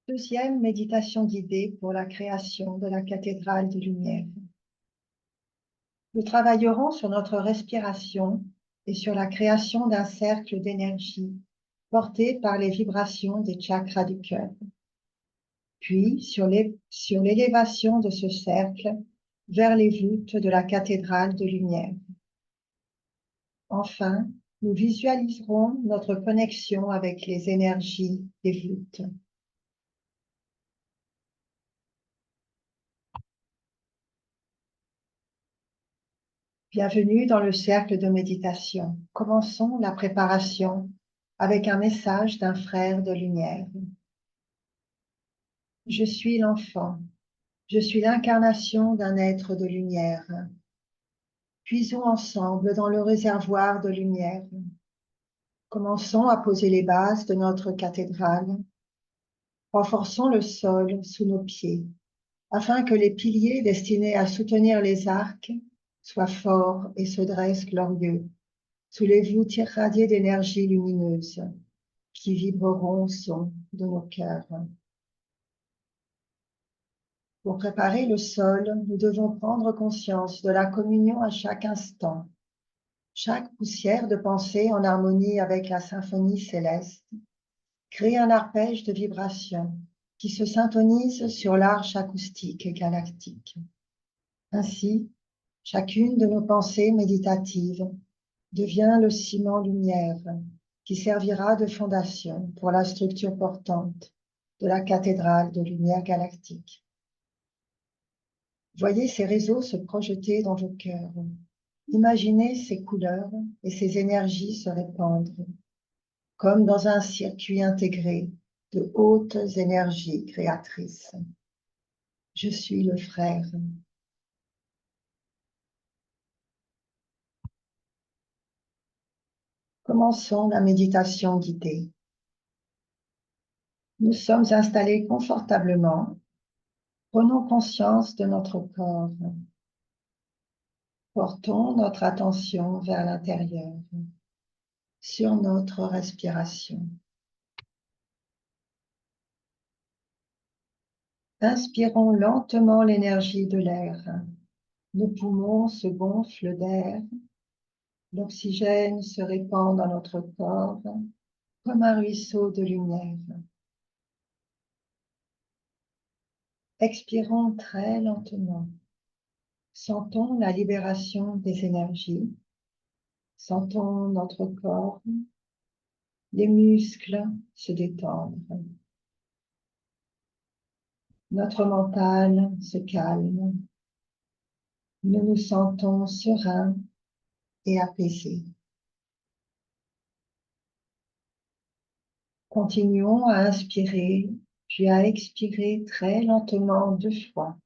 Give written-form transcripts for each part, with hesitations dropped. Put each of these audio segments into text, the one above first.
Deuxième méditation guidée pour la création de la cathédrale de lumière. Nous travaillerons sur notre respiration et sur la création d'un cercle d'énergie porté par les vibrations des chakras du cœur. Puis sur l'élévation de ce cercle vers les voûtes de la cathédrale de lumière. Enfin, nous visualiserons notre connexion avec les énergies des voûtes. Bienvenue dans le cercle de méditation. Commençons la préparation avec un message d'un frère de lumière. Je suis l'enfant. Je suis l'incarnation d'un être de lumière. Puisons ensemble dans le réservoir de lumière. Commençons à poser les bases de notre cathédrale. Renforçons le sol sous nos pieds, afin que les piliers destinés à soutenir les arcs soient forts et se dressent glorieux, sous les voûtes irradiées d'énergie lumineuse qui vibreront au son de nos cœurs. Pour préparer le sol, nous devons prendre conscience de la communion à chaque instant. Chaque poussière de pensée en harmonie avec la symphonie céleste crée un arpège de vibrations qui se syntonise sur l'arche acoustique galactique. Ainsi, chacune de nos pensées méditatives devient le ciment lumière qui servira de fondation pour la structure portante de la cathédrale de lumière galactique. Voyez ces réseaux se projeter dans vos cœurs. Imaginez ces couleurs et ces énergies se répandre, comme dans un circuit intégré de hautes énergies créatrices. Je suis le frère. Commençons la méditation guidée. Nous sommes installés confortablement. Prenons conscience de notre corps. Portons notre attention vers l'intérieur, sur notre respiration. Inspirons lentement l'énergie de l'air. Nos poumons se gonflent d'air. L'oxygène se répand dans notre corps comme un ruisseau de lumière. Expirons très lentement. Sentons la libération des énergies. Sentons notre corps, les muscles se détendre. Notre mental se calme. Nous nous sentons sereins et apaisés. Continuons à inspirer, puis à expirer très lentement 2 fois.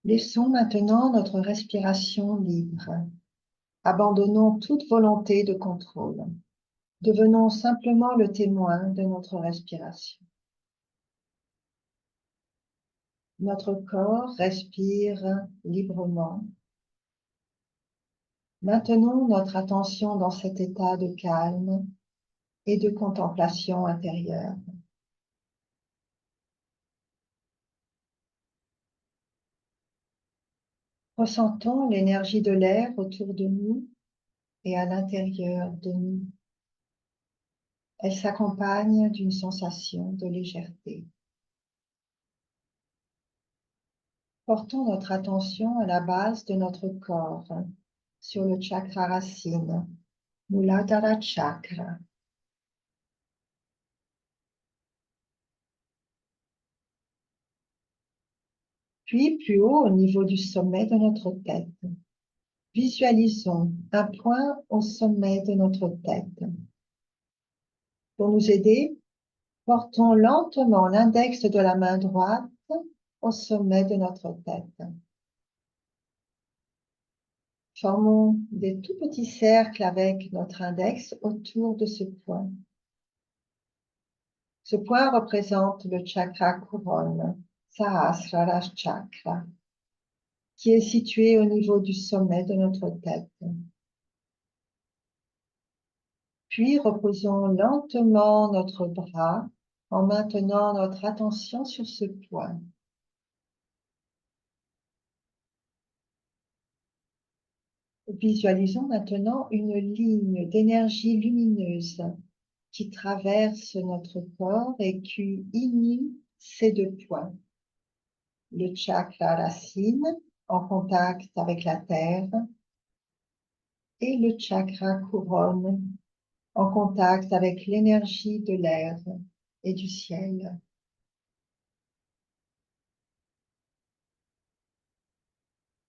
Laissons maintenant notre respiration libre. Abandonnons toute volonté de contrôle. Devenons simplement le témoin de notre respiration. Notre corps respire librement. Maintenons notre attention dans cet état de calme et de contemplation intérieure. Ressentons l'énergie de l'air autour de nous et à l'intérieur de nous. Elle s'accompagne d'une sensation de légèreté. Portons notre attention à la base de notre corps, sur le chakra racine, Muladhara Chakra. Puis plus haut au niveau du sommet de notre tête. Visualisons un point au sommet de notre tête. Pour nous aider, portons lentement l'index de la main droite au sommet de notre tête. Formons des tout petits cercles avec notre index autour de ce point. Ce point représente le chakra couronne, Sahasrara Chakra, qui est situé au niveau du sommet de notre tête. Puis reposons lentement notre bras en maintenant notre attention sur ce point. Visualisons maintenant une ligne d'énergie lumineuse qui traverse notre corps et qui unit ces deux points. Le chakra racine en contact avec la terre et le chakra couronne en contact avec l'énergie de l'air et du ciel.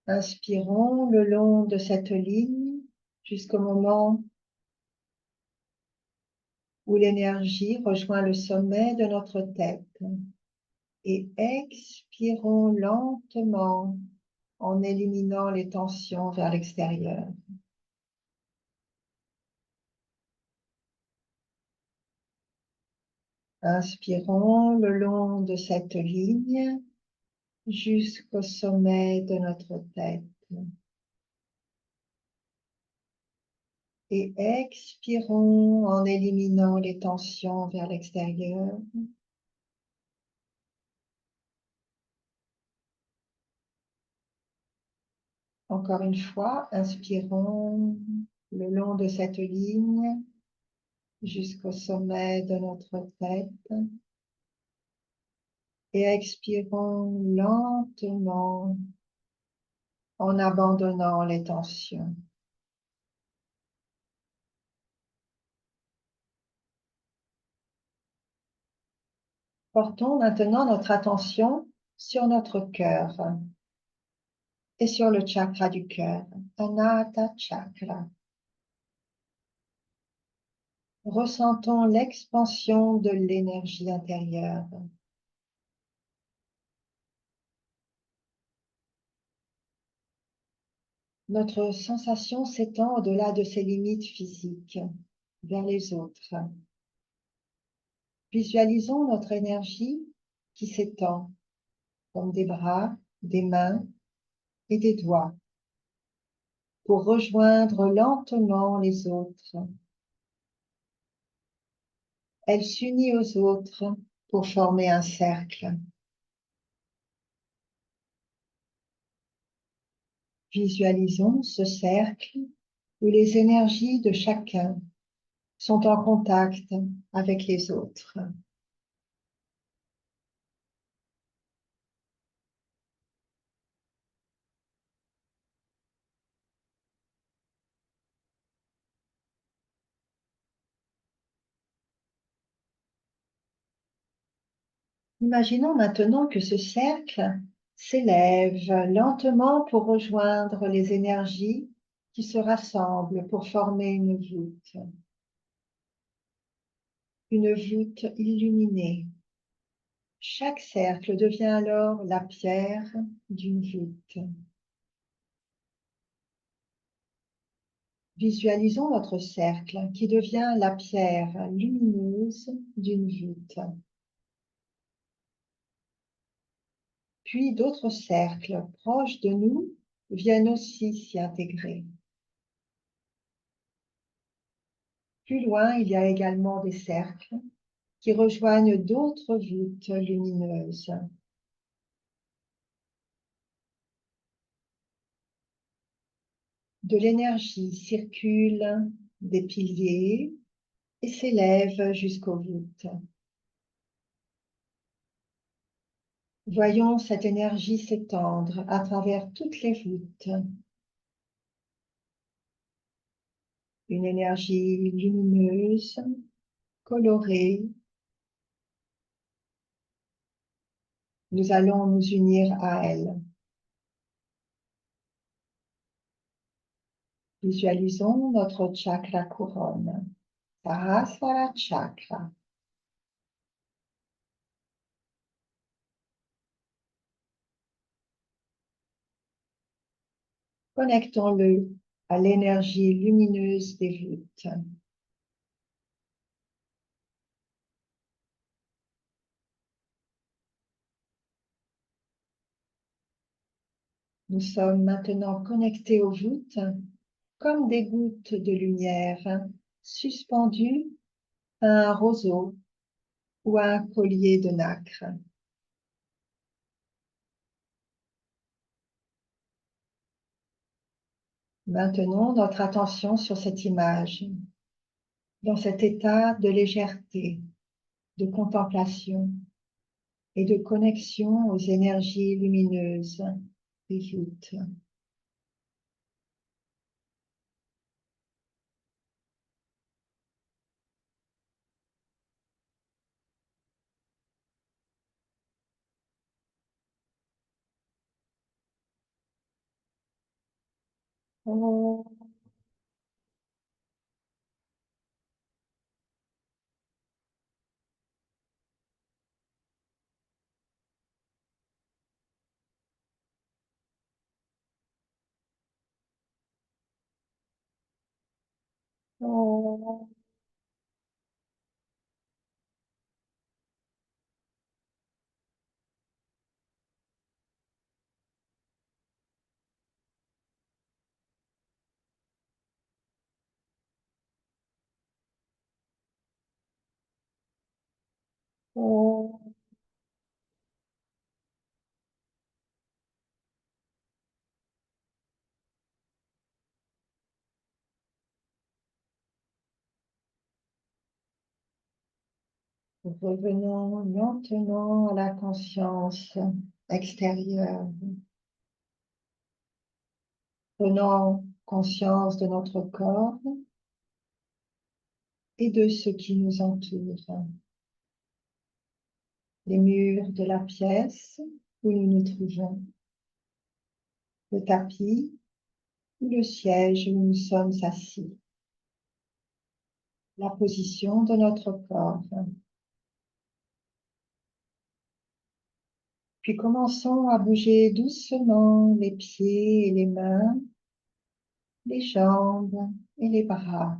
Inspirons le long de cette ligne jusqu'au moment où l'énergie rejoint le sommet de notre tête et expirons lentement en éliminant les tensions vers l'extérieur. Inspirons le long de cette ligne jusqu'au sommet de notre tête. Et expirons en éliminant les tensions vers l'extérieur. Encore une fois, inspirons le long de cette ligne jusqu'au sommet de notre tête. Et expirons lentement en abandonnant les tensions. Portons maintenant notre attention sur notre cœur et sur le chakra du cœur, Anahata Chakra. Ressentons l'expansion de l'énergie intérieure. Notre sensation s'étend au-delà de ses limites physiques, vers les autres. Visualisons notre énergie qui s'étend, comme des bras, des mains et des doigts, pour rejoindre lentement les autres. Elle s'unit aux autres pour former un cercle. Visualisons ce cercle où les énergies de chacun sont en contact avec les autres. Imaginons maintenant que ce cercle s'élève lentement pour rejoindre les énergies qui se rassemblent pour former une voûte. Une voûte illuminée. Chaque cercle devient alors la pierre d'une voûte. Visualisons notre cercle qui devient la pierre lumineuse d'une voûte. Puis d'autres cercles proches de nous viennent aussi s'y intégrer. Plus loin, il y a également des cercles qui rejoignent d'autres voûtes lumineuses. De l'énergie circule des piliers et s'élève jusqu'aux voûtes. Voyons cette énergie s'étendre à travers toutes les voûtes. Une énergie lumineuse, colorée. Nous allons nous unir à elle. Visualisons notre chakra couronne, Sahasrara Chakra. Connectons-le à l'énergie lumineuse des voûtes. Nous sommes maintenant connectés aux voûtes comme des gouttes de lumière suspendues à un roseau ou à un collier de nacre. Maintenons notre attention sur cette image, dans cet état de légèreté, de contemplation et de connexion aux énergies lumineuses des voûtes. Oh, oh, oh. Revenons lentement à la conscience extérieure. Prenons conscience de notre corps et de ce qui nous entoure. Les murs de la pièce où nous nous trouvons, le tapis ou le siège où nous sommes assis, la position de notre corps. Puis commençons à bouger doucement les pieds et les mains, les jambes et les bras.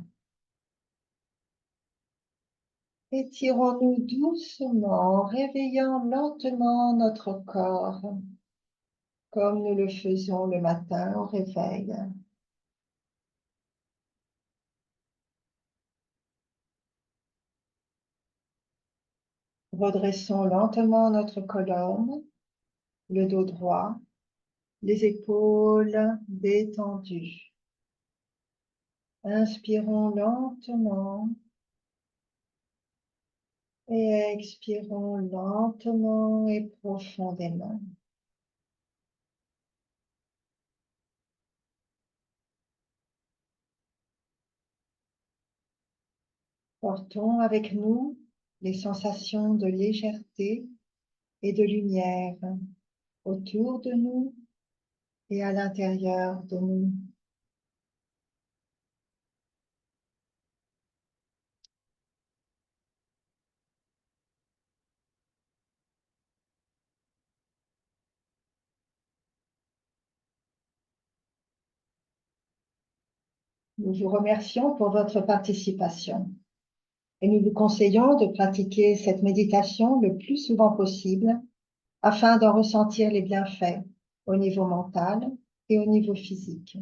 Étirons-nous doucement en réveillant lentement notre corps, comme nous le faisons le matin au réveil. Redressons lentement notre colonne, le dos droit, les épaules détendues. Inspirons lentement et expirons lentement et profondément. Portons avec nous les sensations de légèreté et de lumière autour de nous et à l'intérieur de nous. Nous vous remercions pour votre participation et nous vous conseillons de pratiquer cette méditation le plus souvent possible afin d'en ressentir les bienfaits au niveau mental et au niveau physique,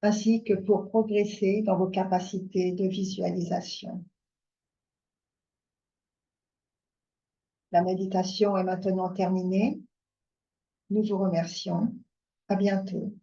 ainsi que pour progresser dans vos capacités de visualisation. La méditation est maintenant terminée. Nous vous remercions. À bientôt.